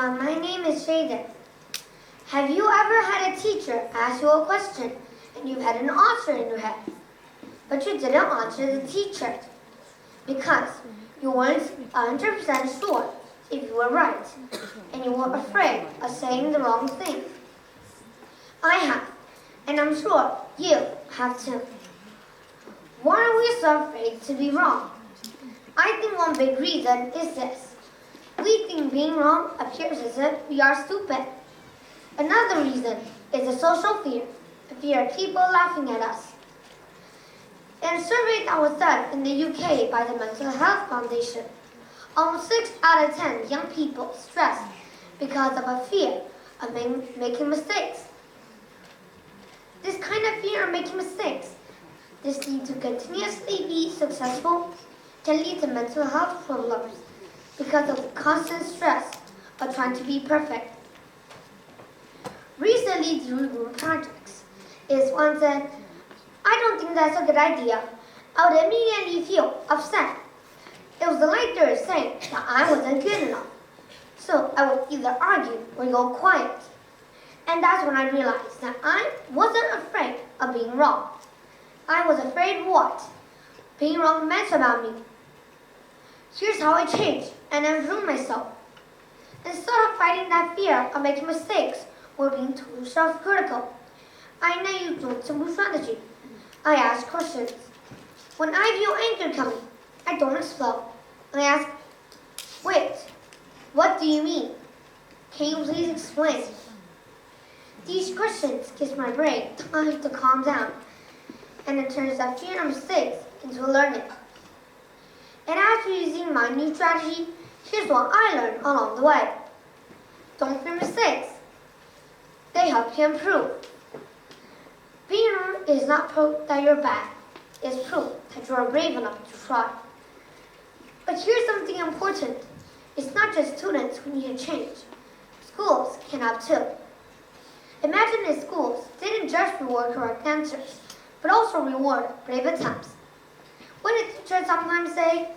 everyone, my name is Jayden. Have you ever had a teacher ask you a question and you had an answer in your head, but you didn't answer the teacher because you weren't 100% sure if you were right and you were afraid of saying the wrong thing? I have, and I'm sure you have too. Why are we so afraid to be wrong? I think one big reason is this. We think being wrong appears as if we are stupid. Another reason is a social fear, the fear of people laughing at us. In a survey that was done in the UK by the Mental Health Foundation, almost 6 out of 10 young people stressed because of a fear of making mistakes. This kind of fear of making mistakes, this need to continuously be successful, can lead to mental health problems because of the constant stress of trying to be perfect. Recently, through group projects, one said, "I don't think that's a good idea." I would immediately feel upset. It was like they were saying that I wasn't good enough. So I would either argue or go quiet. And that's when I realized that I wasn't afraid of being wrong. I was afraid what being wrong meant about me. Here's how I changed and improved myself. Instead of fighting that fear of making mistakes or being too self-critical, I now use one simple strategy. I ask questions. When I view anger coming, I don't explode. I ask, "Wait, what do you mean? Can you please explain?" These questions give my brain time to calm down, and it turns that fear of mistakes into learning. And after using my new strategy, here's what I learned along the way. Don't fear mistakes. They help you improve. Being wrong is not proof that you're bad. It's proof that you are brave enough to try. But here's something important. It's not just students who need to change. Schools can help too. Imagine if schools didn't just reward correct answers, but also reward brave attempts. What did teachers sometimes say?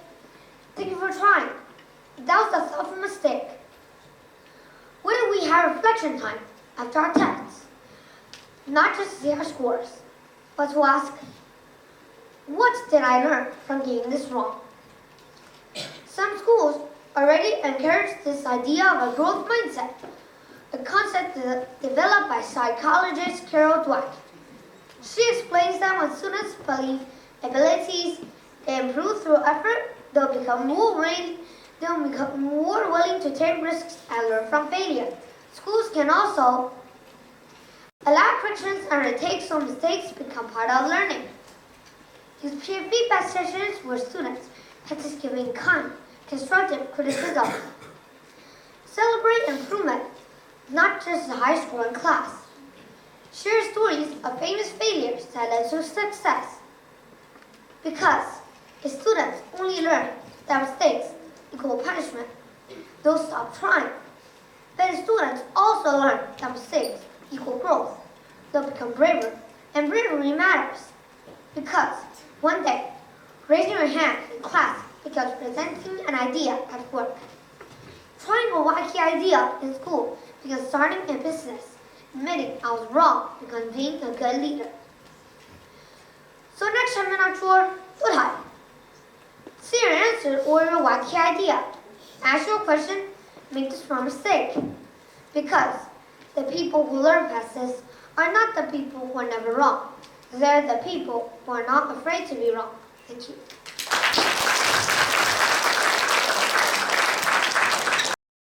"Thank you for trying. That was a thoughtful mistake." What if we have reflection time after our tests? Not just to see our scores, but to ask, what did I learn from getting this wrong? Some schools already encourage this idea of a growth mindset, a concept developed by psychologist Carol Dweck. She explains that when students believe abilities improve through effort, they'll become more willing to take risks and learn from failure. Schools can also allow corrections and retake so mistakes become part of learning. Use peer feedback sessions where students practice giving kind, constructive criticism. Celebrate improvement, not just a high score in class. Share stories of famous failures that led to success. Because if students only learn that mistakes equal punishment, they'll stop trying. But if students also learn that mistakes equal growth, they'll become braver. And bravery matters. Because one day, raising your hand in class becomes presenting an idea at work. Trying a wacky idea in school becomes starting a business. Admitting I was wrong becomes being a good leader. So next time you're not sure, don't hide. See your answer or your wacky idea. Ask your question, make the smart mistake. Because the people who learn past this are not the people who are never wrong. They're the people who are not afraid to be wrong. Thank you.